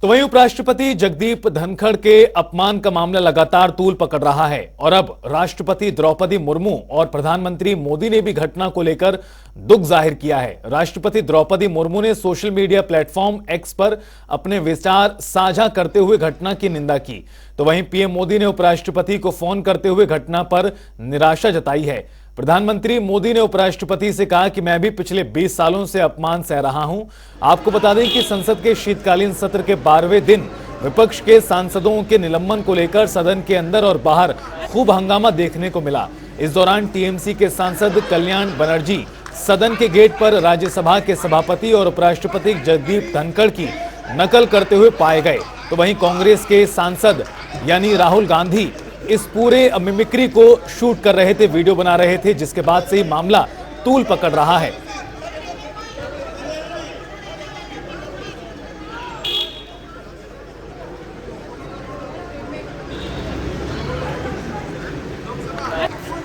तो वहीं उपराष्ट्रपति जगदीप धनखड़ के अपमान का मामला लगातार तूल पकड़ रहा है और अब राष्ट्रपति द्रौपदी मुर्मू और प्रधानमंत्री मोदी ने भी घटना को लेकर दुख जाहिर किया है। राष्ट्रपति द्रौपदी मुर्मू ने सोशल मीडिया प्लेटफॉर्म एक्स पर अपने विचार साझा करते हुए घटना की निंदा की। तो वहीं पीएम मोदी ने उपराष्ट्रपति को फोन करते हुए घटना पर निराशा जताई है। प्रधानमंत्री मोदी ने उपराष्ट्रपति से कहा कि मैं भी पिछले 20 सालों से अपमान सह रहा हूं। आपको बता दें कि संसद के शीतकालीन सत्र के 12वें दिन विपक्ष के सांसदों के निलंबन को लेकर सदन के अंदर और बाहर खूब हंगामा देखने को मिला। इस दौरान टीएमसी के सांसद कल्याण बनर्जी सदन के गेट पर राज्यसभा के सभापति और उपराष्ट्रपति जगदीप धनखड़ की नकल करते हुए पाए गए। तो वहीं कांग्रेस के सांसद यानी राहुल गांधी इस पूरे मिमिक्री को शूट कर रहे थे, वीडियो बना रहे थे, जिसके बाद से ही मामला तूल पकड़ रहा है।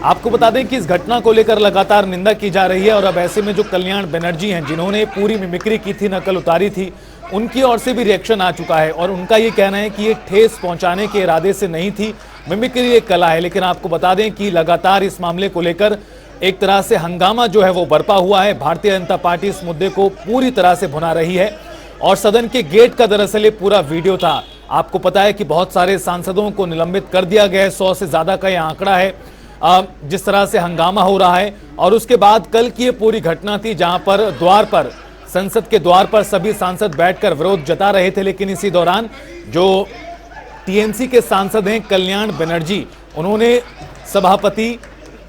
आपको बता दें कि इस घटना को लेकर लगातार निंदा की जा रही है और अब ऐसे में जो कल्याण बनर्जी हैं, जिन्होंने पूरी मिमिक्री की थी, नकल उतारी थी, उनकी ओर से भी रिएक्शन आ चुका है और उनका ये कहना है कि ये ठेस पहुंचाने के इरादे से नहीं थी, मिमिक्री एक कला है। लेकिन आपको बता दें कि लगातार इस मामले को लेकर एक तरह से हंगामा जो है वो बरपा हुआ है। भारतीय जनता पार्टी इस मुद्दे को पूरी तरह से भुना रही है और सदन के गेट का दरअसल ये पूरा वीडियो था। आपको पता है कि बहुत सारे सांसदों को निलंबित कर दिया गया है, 100 से ज्यादा का यह आंकड़ा है। जिस तरह से हंगामा हो रहा है और उसके बाद कल की ये पूरी घटना थी जहां पर द्वार पर, संसद के द्वार पर सभी सांसद बैठकर विरोध जता रहे थे। लेकिन इसी दौरान जो टीएमसी के सांसद हैं कल्याण बनर्जी, उन्होंने सभापति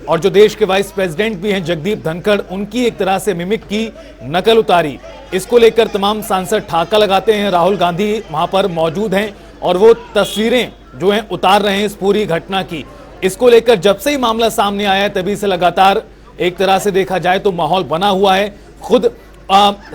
और जो देश के वाइस प्रेसिडेंट भी हैं जगदीप धनखड़, उनकी एक तरह से मिमिक की नकल उतारी। इसको लेकर तमाम सांसद ठाका लगाते हैं। राहुल गांधी वहां पर मौजूद हैं और वो तस्वीरें जो हैं उतार रहे हैं इस पूरी घटना की। इसको लेकर जब से ही मामला सामने आया है तभी से लगातार एक तरह से देखा जाए तो माहौल बना हुआ है। खुद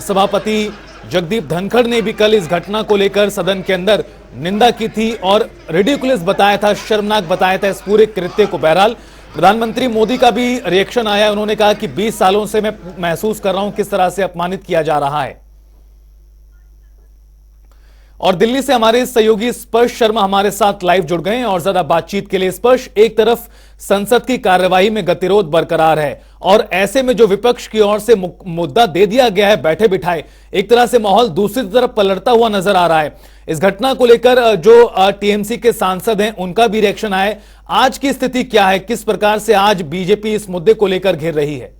सभापति जगदीप धनखड़ ने भी कल इस घटना को लेकर सदन के अंदर निंदा की थी और रिडिकुलस बताया था, शर्मनाक बताया था इस पूरे कृत्य को। बहरहाल प्रधानमंत्री मोदी का भी रिएक्शन आया। उन्होंने कहा कि 20 सालों से मैं महसूस कर रहा हूं किस तरह से अपमानित किया जा रहा है। और दिल्ली से हमारे सहयोगी स्पर्श शर्मा हमारे साथ लाइव जुड़ गए हैं और ज्यादा बातचीत के लिए। स्पर्श, एक तरफ संसद की कार्यवाही में गतिरोध बरकरार है और ऐसे में जो विपक्ष की ओर से मुद्दा दे दिया गया है बैठे बिठाए, एक तरह से माहौल दूसरी तरफ पलटता हुआ नजर आ रहा है। इस घटना को लेकर जो टीएमसी के सांसद हैं उनका भी रिएक्शन आया। आज की स्थिति क्या है, किस प्रकार से आज बीजेपी इस मुद्दे को लेकर घेर रही है?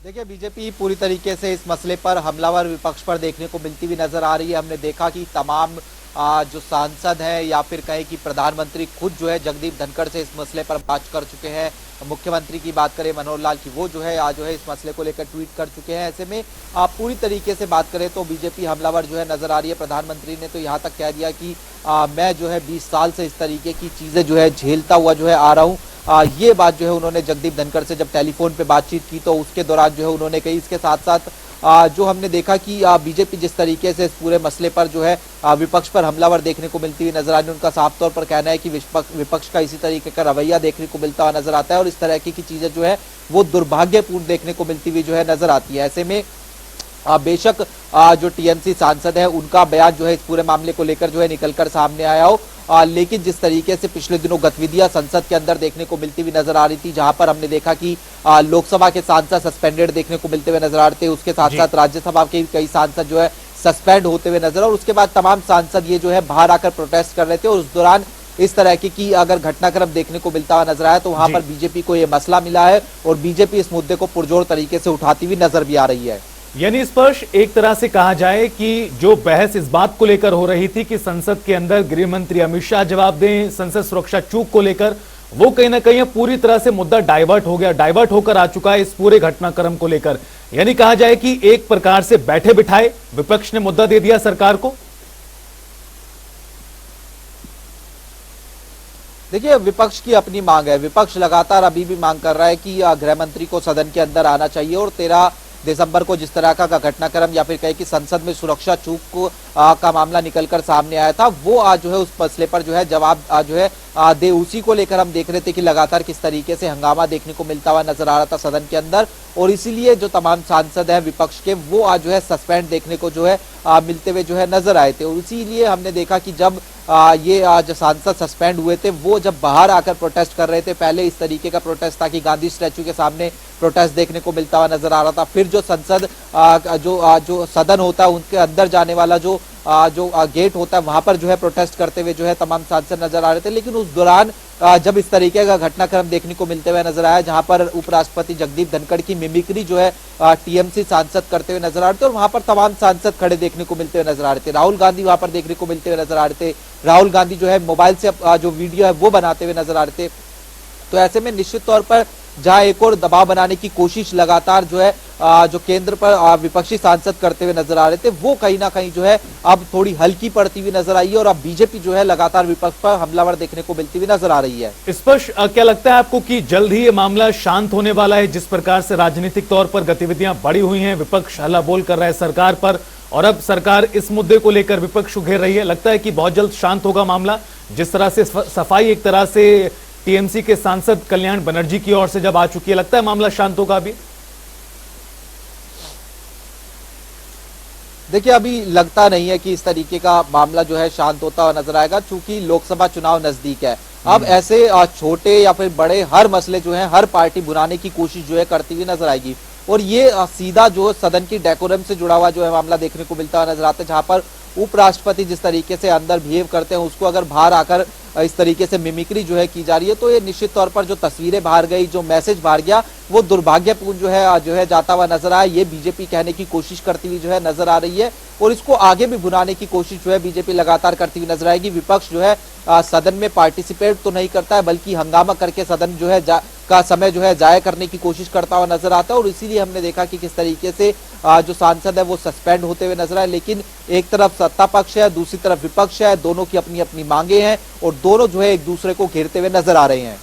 देखिए, बीजेपी पूरी तरीके से इस मसले पर हमलावर विपक्ष पर देखने को मिलती हुई नजर आ रही है। हमने देखा कि तमाम जो सांसद हैं या फिर कहें कि प्रधानमंत्री खुद जो है जगदीप धनखड़ से इस मसले पर बात कर चुके हैं। मुख्यमंत्री की बात करें मनोहर लाल की, वो जो है आज जो है इस मसले को लेकर ट्वीट कर चुके हैं। ऐसे में पूरी तरीके से बात करें तो बीजेपी हमलावर जो है नजर आ रही है। प्रधानमंत्री ने तो यहाँ तक कह दिया कि मैं जो है 20 साल से इस तरीके की चीजें जो है झेलता हुआ जो है आ रहा हूँ। ये बात जो है उन्होंने जगदीप धनखड़ से जब टेलीफोन पे बातचीत की तो उसके दौरान जो है उन्होंने कही। इसके साथ साथ जो हमने देखा कि बीजेपी जिस तरीके से इस पूरे मसले पर जो है विपक्ष पर हमलावर देखने को मिलती हुई नजर आ रही है, उनका साफ तौर पर कहना है कि विपक्ष का इसी तरीके का रवैया देखने को मिलता हुआ नजर आता है और इस तरह की चीजें जो है वो दुर्भाग्यपूर्ण देखने को मिलती हुई जो है नजर आती है। ऐसे में बेशक जो टीएमसी सांसद है उनका बयान जो है इस पूरे मामले को लेकर जो है निकलकर सामने आया हो, लेकिन जिस तरीके से पिछले दिनों गतिविधियां संसद के अंदर देखने को मिलती हुई नजर आ रही थी, जहां पर हमने देखा कि लोकसभा के सांसद सस्पेंडेड देखने को मिलते हुए नजर आ रहे थे, उसके साथ साथ राज्यसभा के कई सांसद जो है सस्पेंड होते हुए नजर, और उसके बाद तमाम सांसद ये जो है बाहर आकर प्रोटेस्ट कर रहे थे और उस दौरान इस तरह की अगर घटनाक्रम देखने को मिलता हुआ नजर आया तो वहां पर बीजेपी को यह मसला मिला है और बीजेपी इस मुद्दे को पुरजोर तरीके से उठाती हुई नजर भी आ रही है। यानी स्पर्श, एक तरह से कहा जाए कि जो बहस इस बात को लेकर हो रही थी कि संसद के अंदर गृह मंत्री अमित शाह जवाब दें संसद सुरक्षा चूक को लेकर, वो कहीं ना कहीं पूरी तरह से मुद्दा डाइवर्ट हो गया, डाइवर्ट होकर आ चुका है इस पूरे घटनाक्रम को लेकर। यानी कहा जाए कि एक प्रकार से बैठे बिठाए विपक्ष ने मुद्दा दे दिया सरकार को। देखिए, विपक्ष की अपनी मांग है। विपक्ष लगातार अभी भी मांग कर रहा है कि गृह मंत्री को सदन के अंदर आना चाहिए और 13 दिसंबर को जिस तरह का घटनाक्रम या फिर कहे कि संसद में सुरक्षा चूक का मामला निकलकर सामने आया था, वो आज जो है उस मसले पर जो है जवाब जो है दे। उसी को लेकर हम देख रहे थे कि लगातार किस तरीके से हंगामा देखने को मिलता हुआ नजर आ रहा था सदन के अंदर, और इसीलिए जो तमाम सांसद हैं विपक्ष के, वो आज जो है सस्पेंड देखने को जो है मिलते हुए जो है नजर आए थे। और इसीलिए हमने देखा कि जब ये आज सांसद सस्पेंड हुए थे, वो जब बाहर आकर प्रोटेस्ट कर रहे थे, पहले इस तरीके का प्रोटेस्ट था कि गांधी स्टैचू के सामने प्रोटेस्ट देखने को मिलता हुआ नजर आ रहा था। फिर जो संसद जो सदन होता है उनके अंदर जाने वाला जो गेट होता है, वहां पर जो है प्रोटेस्ट करते हुए जो है तमाम सांसद नजर आ रहे थे। लेकिन उस दौरान जब इस तरीके का घटनाक्रम देखने को मिलते हुए नजर आया, जहां पर उपराष्ट्रपति जगदीप धनखड़ की मिमिक्री जो है टीएमसी सांसद करते हुए नजर आ रहे थे, और वहां पर तमाम सांसद खड़े देखने को मिलते हुए नजर आ रहे थे। राहुल गांधी वहां पर देखने को मिलते हुए नजर आ रहे थे। राहुल गांधी जो है मोबाइल से जो वीडियो है वो बनाते हुए नजर आ रहे थे। तो ऐसे में निश्चित तौर पर जहां एक और दबाव बनाने की कोशिश लगातार जो है जो केंद्र पर विपक्षी सांसद करते हुए नजर आ रहे थे, वो कहीं ना कहीं जो है अब थोड़ी हल्की पड़ती हुई नजर आई है, और अब बीजेपी जो है लगातार विपक्ष पर हमलावर देखने को मिलती हुई नजर आ रही है। स्पष्ट क्या लगता है आपको कि जल्द ही ये मामला शांत होने वाला है? जिस प्रकार से राजनीतिक तौर पर गतिविधियां बढ़ी हुई हैं, विपक्ष हल्ला बोल कर रहा है सरकार पर, और अब सरकार इस मुद्दे को लेकर विपक्ष को घेर रही है, लगता है कि बहुत जल्द शांत होगा मामला? जिस तरह से सफाई एक तरह से टीएमसी के सांसद कल्याण बनर्जी की ओर से जब आ चुकी है, लगता है मामला शांत होगा अभी? देखिए, अभी लगता नहीं है कि इस तरीके का मामला जो है शांत होता हुआ नजर आएगा, चूंकि लोकसभा चुनाव नजदीक है। अब ऐसे छोटे या फिर बड़े हर मसले जो है हर पार्टी बुलाने की कोशिश जो है करती हुई नजर आएगी, और ये सीधा जो सदन की डेकोरम से जुड़ा हुआ जो है मामला देखने को मिलता हुआ नजर आता है, जहां पर उपराष्ट्रपति जिस तरीके से अंदर बिहेव करते हैं, उसको अगर बाहर आकर इस तरीके से मिमिक्री जो है की जा रही है, तो ये निश्चित तौर पर जो तस्वीरें बाहर गई, जो मैसेज बाहर गया, वो दुर्भाग्यपूर्ण जो है जाता हुआ नजर आया। ये बीजेपी कहने की कोशिश करती हुई जो है नजर आ रही है, और इसको आगे भी भुनाने की कोशिश जो है बीजेपी लगातार करती हुई नजर आएगी। विपक्ष जो है सदन में पार्टिसिपेट तो नहीं करता है, बल्कि हंगामा करके सदन जो है का समय जो है जाया करने की कोशिश करता हुआ नजर आता है, और इसीलिए हमने देखा कि किस तरीके से जो सांसद है वो सस्पेंड होते हुए नजर आए। लेकिन एक तरफ सत्ता पक्ष है, दूसरी तरफ विपक्ष है, दोनों की अपनी अपनी मांगे हैं, और दोनों जो है एक दूसरे को घेरते हुए नजर आ रहे हैं।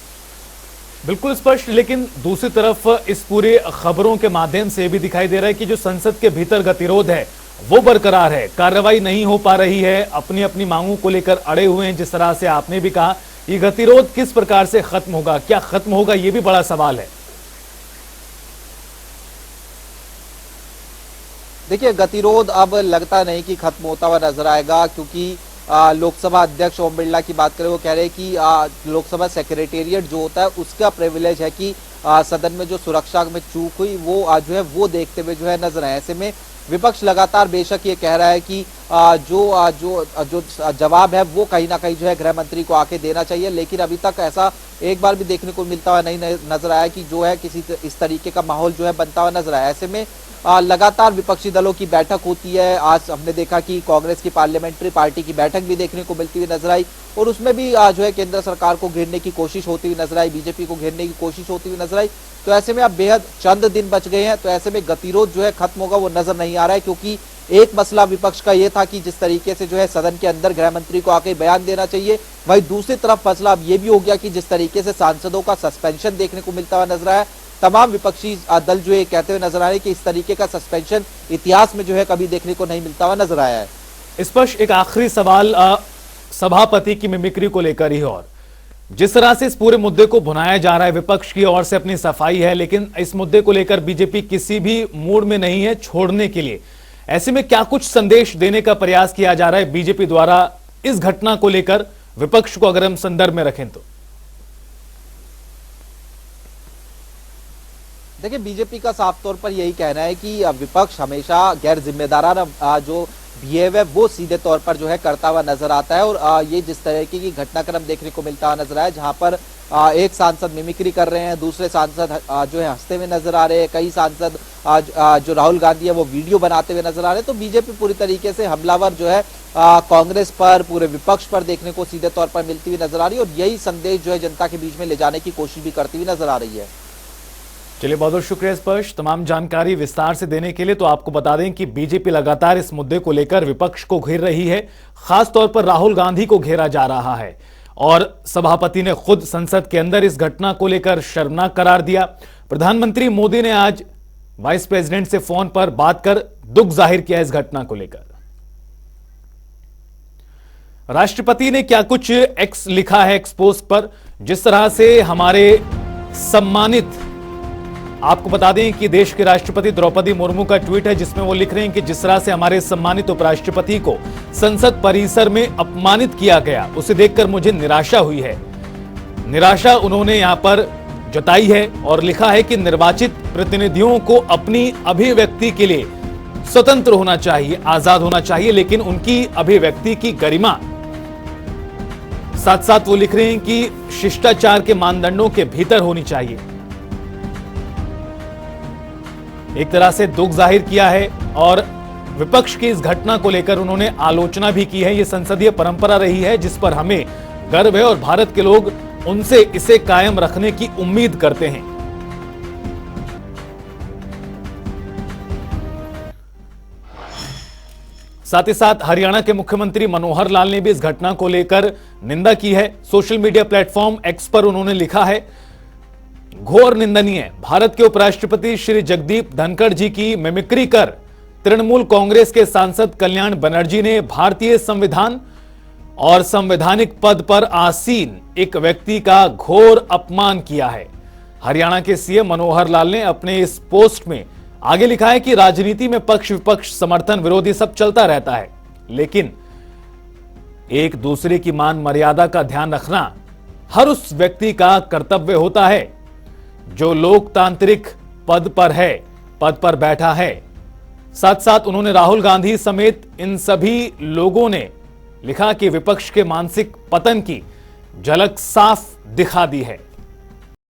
बिल्कुल स्पष्ट। लेकिन दूसरी तरफ इस पूरे खबरों के माध्यम से भी दिखाई दे रहा है कि जो संसद के भीतर गतिरोध है वो बरकरार है, कार्रवाई नहीं हो पा रही है, अपनी अपनी मांगों को लेकर अड़े हुए हैं। जिस तरह से आपने भी कहा, ये गतिरोध किस प्रकार से खत्म होगा, क्या खत्म होगा, ये भी बड़ा सवाल है। देखिए, गतिरोध अब लगता नहीं कि खत्म होता हुआ नजर आएगा, क्योंकि लोकसभा अध्यक्ष ओम बिरला की बात करें, वो कह रहे हैं कि लोकसभा सेक्रेटेरिएट जो होता है उसका प्रिविलेज है कि सदन में जो सुरक्षा में चूक हुई वो जो है वो देखते हुए जो है नजर आए। ऐसे में विपक्ष लगातार बेशक ये कह रहा है कि जो जवाब है वो कहीं ना कहीं जो है गृह मंत्री को आके देना चाहिए, लेकिन अभी तक ऐसा एक बार भी देखने को मिलता हुआ नहीं नजर आया कि जो है किसी इस तरीके का माहौल जो है बनता हुआ नजर आया। ऐसे में लगातार विपक्षी दलों की बैठक होती है। आज हमने देखा कि कांग्रेस की पार्लियामेंट्री पार्टी की बैठक भी देखने को मिलती हुई नजर आई, और उसमें भी जो है केंद्र सरकार को घेरने की कोशिश होती हुई नजर आई, बीजेपी को घेरने की कोशिश होती हुई नजर आई। तो ऐसे में अब बेहद चंद दिन बच गए हैं, तो ऐसे में गतिरोध जो है खत्म होगा वो नजर नहीं आ रहा है, क्योंकि एक मसला विपक्ष का यह था कि जिस तरीके से जो है सदन के अंदर गृह मंत्री को आके बयान देना चाहिए, वहीं दूसरी तरफ मसला अब ये भी हो गया कि जिस तरीके से सांसदों का सस्पेंशन देखने को मिलता हुआ नजर आया, तमाम विपक्षी दल जो है कहते हुए नजर आ रहे हैं कि इस तरीके का सस्पेंशन इतिहास में जो है कभी देखने को नहीं मिलता हुआ नजर आया है। स्पष्ट एक आखिरी सवाल सभापति की मिमिक्री को लेकर ही, और जिस तरह से इस पूरे मुद्दे को भुनाया जा रहा है, विपक्ष की ओर से अपनी सफाई है, लेकिन इस मुद्दे को लेकर बीजेपी किसी भी मूड में नहीं है छोड़ने के लिए। ऐसे में क्या कुछ संदेश देने का प्रयास किया जा रहा है बीजेपी द्वारा इस घटना को लेकर, विपक्ष को अगर हम संदर्भ में रखें तो? देखिए, बीजेपी का साफ तौर पर यही कहना है कि विपक्ष हमेशा गैर जिम्मेदाराना जो बिहेव है वो सीधे तौर पर जो है करता हुआ नजर आता है, और ये जिस तरीके की घटनाक्रम देखने को मिलता हुआ नजर आया, जहां पर एक सांसद मिमिक्री कर रहे हैं, दूसरे सांसद जो है हंसते हुए नजर आ रहे हैं, कई सांसद जो राहुल गांधी है वो वीडियो बनाते हुए नजर आ रहे हैं। तो बीजेपी पूरी तरीके से हमलावर जो है कांग्रेस पर, पूरे विपक्ष पर देखने को सीधे तौर पर मिलती हुई नजर आ रही है, और यही संदेश जो है जनता के बीच में ले जाने की कोशिश भी करती हुई नजर आ रही है। चलिए, बहुत बहुत शुक्रिया स्पर्श तमाम जानकारी विस्तार से देने के लिए। तो आपको बता दें कि बीजेपी लगातार इस मुद्दे को लेकर विपक्ष को घेर रही है, खास तौर पर राहुल गांधी को घेरा जा रहा है, और सभापति ने खुद संसद के अंदर इस घटना को लेकर शर्मनाक करार दिया। प्रधानमंत्री मोदी ने आज वाइस प्रेसिडेंट से फोन पर बात कर दुख जाहिर किया इस घटना को लेकर। राष्ट्रपति ने क्या कुछ एक्स लिखा है एक्स पोस्ट पर, जिस तरह से हमारे सम्मानित, आपको बता दें कि देश के राष्ट्रपति द्रौपदी मुर्मू का ट्वीट है जिसमें वो लिख रहे हैं कि जिस तरह से हमारे सम्मानित उपराष्ट्रपति को संसद परिसर में अपमानित किया गया, उसे देखकर मुझे निराशा हुई है। निराशा उन्होंने यहां पर जताई है और लिखा है कि निर्वाचित प्रतिनिधियों को अपनी अभिव्यक्ति के लिए स्वतंत्र होना चाहिए, आजाद होना चाहिए, लेकिन उनकी अभिव्यक्ति की गरिमा, साथ साथ वो लिख रहे हैं कि शिष्टाचार के मानदंडों के भीतर होनी चाहिए। एक तरह से दुख जाहिर किया है और विपक्ष की इस घटना को लेकर उन्होंने आलोचना भी की है। यह संसदीय परंपरा रही है जिस पर हमें गर्व है और भारत के लोग उनसे इसे कायम रखने की उम्मीद करते हैं। साथ ही साथ हरियाणा के मुख्यमंत्री मनोहर लाल ने भी इस घटना को लेकर निंदा की है। सोशल मीडिया प्लेटफॉर्म एक्स पर उन्होंने लिखा है, घोर निंदनीय, भारत के उपराष्ट्रपति श्री जगदीप धनखड़ जी की मिमिक्री कर तृणमूल कांग्रेस के सांसद कल्याण बनर्जी ने भारतीय संविधान और संवैधानिक पद पर आसीन एक व्यक्ति का घोर अपमान किया है। हरियाणा के सीएम मनोहर लाल ने अपने इस पोस्ट में आगे लिखा है कि राजनीति में पक्ष विपक्ष, समर्थन विरोधी सब चलता रहता है, लेकिन एक दूसरे की मान मर्यादा का ध्यान रखना हर उस व्यक्ति का कर्तव्य होता है जो लोकतांत्रिक पद पर बैठा है। साथ साथ उन्होंने राहुल गांधी समेत इन सभी लोगों ने लिखा कि विपक्ष के मानसिक पतन की झलक साफ दिखा दी है।